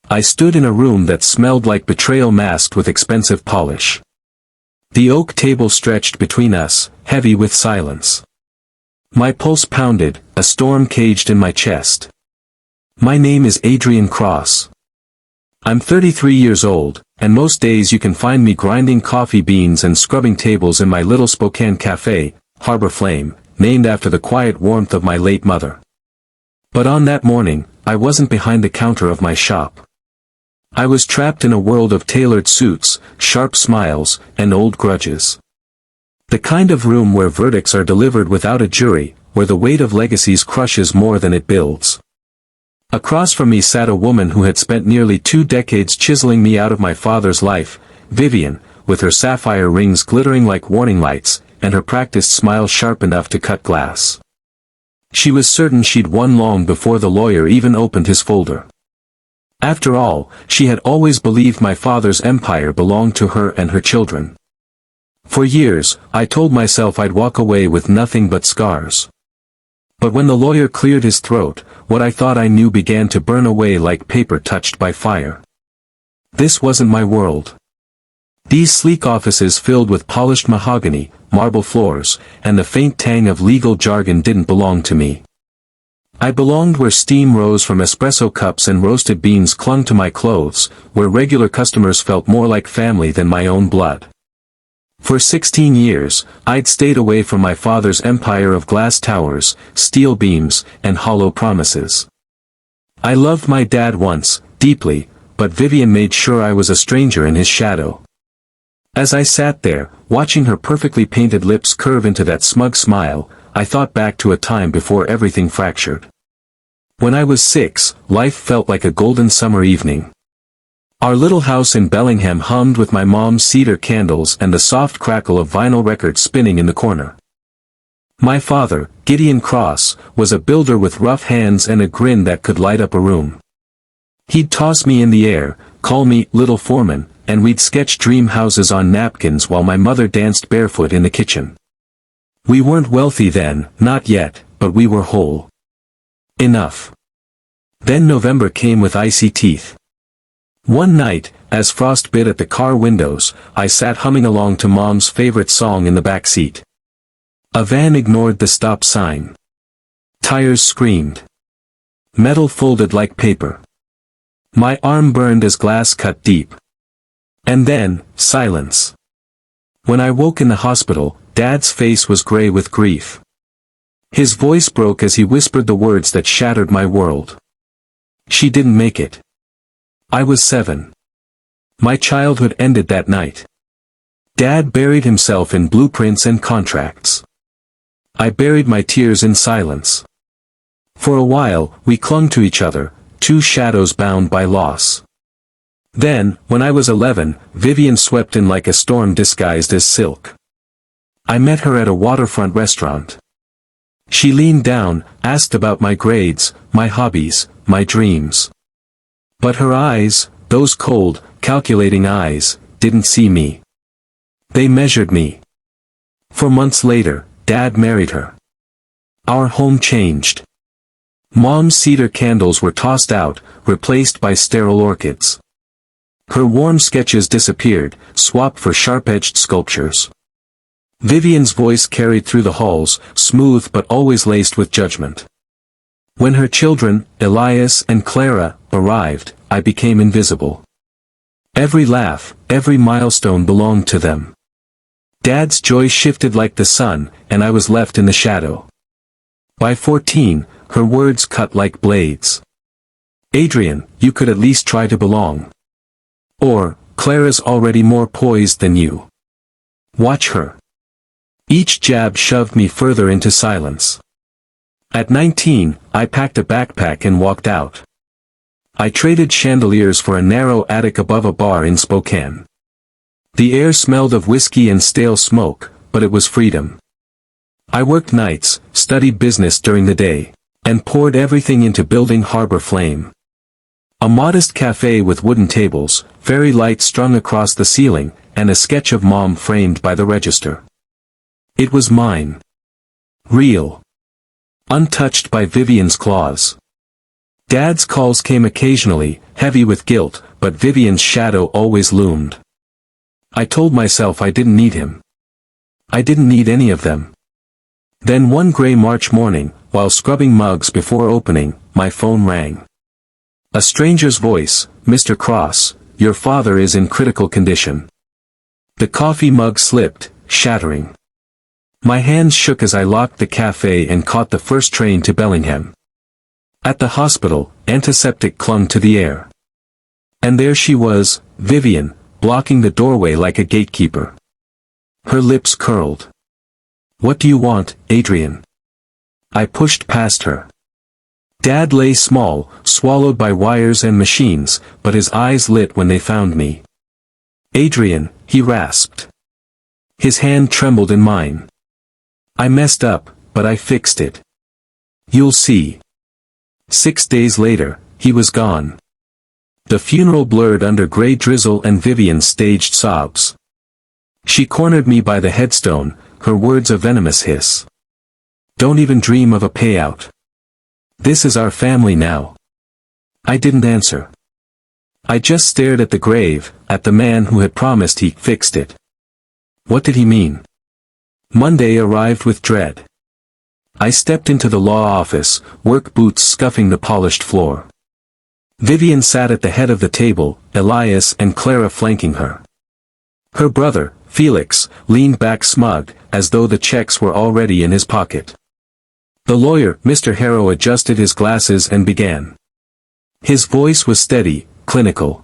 I stood in a room that smelled like betrayal masked with expensive polish. The oak table stretched between us, heavy with silence. My pulse pounded, a storm caged in my chest. My name is Adrian Cross. I'm 33 years old, and most days you can find me grinding coffee beans and scrubbing tables in my little Spokane café, Harbor Flame, named after the quiet warmth of my late mother. But on that morning, I wasn't behind the counter of my shop. I was trapped in a world of tailored suits, sharp smiles, and old grudges. The kind of room where verdicts are delivered without a jury, where the weight of legacies crushes more than it builds. Across from me sat a woman who had spent nearly 2 decades chiseling me out of my father's life, Vivian, with her sapphire rings glittering like warning lights, and her practiced smile sharp enough to cut glass. She was certain she'd won long before the lawyer even opened his folder. After all, she had always believed my father's empire belonged to her and her children. For years, I told myself I'd walk away with nothing but scars. But when the lawyer cleared his throat, what I thought I knew began to burn away like paper touched by fire. This wasn't my world. These sleek offices filled with polished mahogany, marble floors, and the faint tang of legal jargon didn't belong to me. I belonged where steam rose from espresso cups and roasted beans clung to my clothes, where regular customers felt more like family than my own blood. For 16 years, I'd stayed away from my father's empire of glass towers, steel beams, and hollow promises. I loved my dad once, deeply, but Vivian made sure I was a stranger in his shadow. As I sat there, watching her perfectly painted lips curve into that smug smile, I thought back to a time before everything fractured. When I was 6, life felt like a golden summer evening. Our little house in Bellingham hummed with my mom's cedar candles and the soft crackle of vinyl records spinning in the corner. My father, Adrian Cross, was a builder with rough hands and a grin that could light up a room. He'd toss me in the air, call me "Little Foreman," and we'd sketch dream houses on napkins while my mother danced barefoot in the kitchen. We weren't wealthy then, not yet, but we were whole. Enough. Then November came with icy teeth. One night, as frost bit at the car windows, I sat humming along to Mom's favorite song in the back seat. A van ignored the stop sign. Tires screamed. Metal folded like paper. My arm burned as glass cut deep. And then, silence. When I woke in the hospital, Dad's face was gray with grief. His voice broke as he whispered the words that shattered my world. She didn't make it. I was 7. My childhood ended that night. Dad buried himself in blueprints and contracts. I buried my tears in silence. For a while, we clung to each other, 2 shadows bound by loss. Then, when I was 11, Vivian swept in like a storm disguised as silk. I met her at a waterfront restaurant. She leaned down, asked about my grades, my hobbies, my dreams. But her eyes, those cold, calculating eyes, didn't see me. They measured me. 4 months later, Dad married her. Our home changed. Mom's cedar candles were tossed out, replaced by sterile orchids. Her warm sketches disappeared, swapped for sharp-edged sculptures. Vivian's voice carried through the halls, smooth but always laced with judgment. When her children, Elias and Clara, arrived, I became invisible. Every laugh, every milestone belonged to them. Dad's joy shifted like the sun, and I was left in the shadow. By 14, her words cut like blades. "Adrian, you could at least try to belong." Or, "Clara's already more poised than you. Watch her." Each jab shoved me further into silence. At 19, I packed a backpack and walked out. I traded chandeliers for a narrow attic above a bar in Spokane. The air smelled of whiskey and stale smoke, but it was freedom. I worked nights, studied business during the day, and poured everything into building Harbor Flame. A modest café with wooden tables, fairy lights strung across the ceiling, and a sketch of Mom framed by the register. It was mine. Real. Untouched by Vivian's claws. Dad's calls came occasionally, heavy with guilt, but Vivian's shadow always loomed. I told myself I didn't need him. I didn't need any of them. Then one gray March morning, while scrubbing mugs before opening, my phone rang. A stranger's voice, "Mr. Cross, your father is in critical condition." The coffee mug slipped, shattering. My hands shook as I locked the café and caught the first train to Bellingham. At the hospital, antiseptic clung to the air. And there she was, Vivian, blocking the doorway like a gatekeeper. Her lips curled. "What do you want, Adrian?" I pushed past her. Dad lay small, swallowed by wires and machines, but his eyes lit when they found me. "Adrian," he rasped. His hand trembled in mine. "I messed up, but I fixed it. You'll see." 6 days later, he was gone. The funeral blurred under gray drizzle and Vivian's staged sobs. She cornered me by the headstone, her words a venomous hiss. "Don't even dream of a payout. This is our family now." I didn't answer. I just stared at the grave, at the man who had promised he fixed it. What did he mean? Monday arrived with dread. I stepped into the law office, work boots scuffing the polished floor. Vivian sat at the head of the table, Elias and Clara flanking her. Her brother, Felix, leaned back smug, as though the checks were already in his pocket. The lawyer, Mr. Harrow, adjusted his glasses and began. His voice was steady, clinical.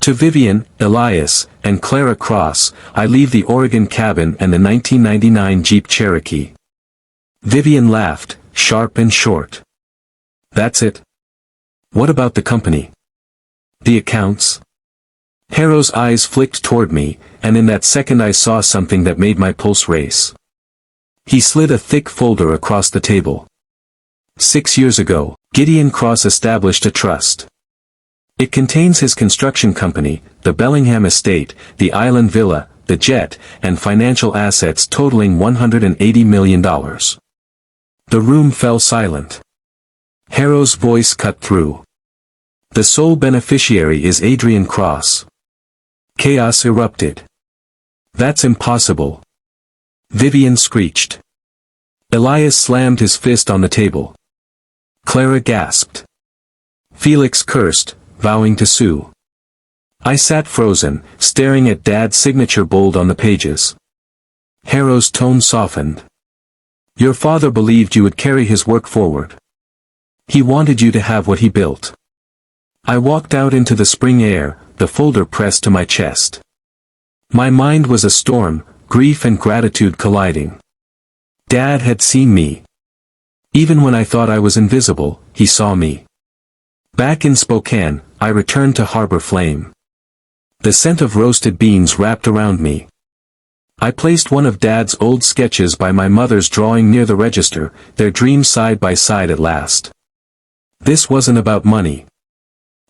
"To Vivian, Elias, and Clara Cross, I leave the Oregon cabin and the 1999 Jeep Cherokee." Vivian laughed, sharp and short. "That's it? What about the company? The accounts?" Harrow's eyes flicked toward me, and in that second I saw something that made my pulse race. He slid a thick folder across the table. 6 years ago, Gideon Cross established a trust. It contains his construction company, the Bellingham estate, the island villa, the jet, and financial assets totaling $180 million. The room fell silent. Harrow's voice cut through. "The sole beneficiary is Adrian Cross." Chaos erupted. "That's impossible." Vivian screeched. Elias slammed his fist on the table. Clara gasped. Felix cursed, vowing to sue. I sat frozen, staring at Dad's signature bold on the pages. Harrow's tone softened. "Your father believed you would carry his work forward. He wanted you to have what he built." I walked out into the spring air, the folder pressed to my chest. My mind was a storm, grief and gratitude colliding. Dad had seen me. Even when I thought I was invisible, he saw me. Back in Spokane, I returned to Harbor Flame. The scent of roasted beans wrapped around me. I placed one of Dad's old sketches by my mother's drawing near the register, their dreams side by side at last. This wasn't about money.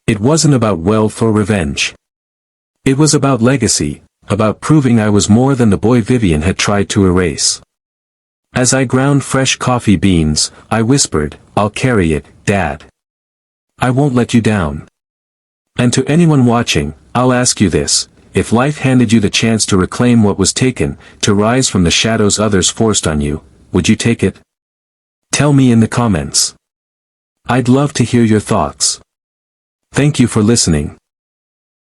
It wasn't about wealth or revenge. It was about legacy, about proving I was more than the boy Vivian had tried to erase. As I ground fresh coffee beans, I whispered, "I'll carry it, Dad. I won't let you down." And to anyone watching, I'll ask you this: if life handed you the chance to reclaim what was taken, to rise from the shadows others forced on you, would you take it? Tell me in the comments. I'd love to hear your thoughts. Thank you for listening.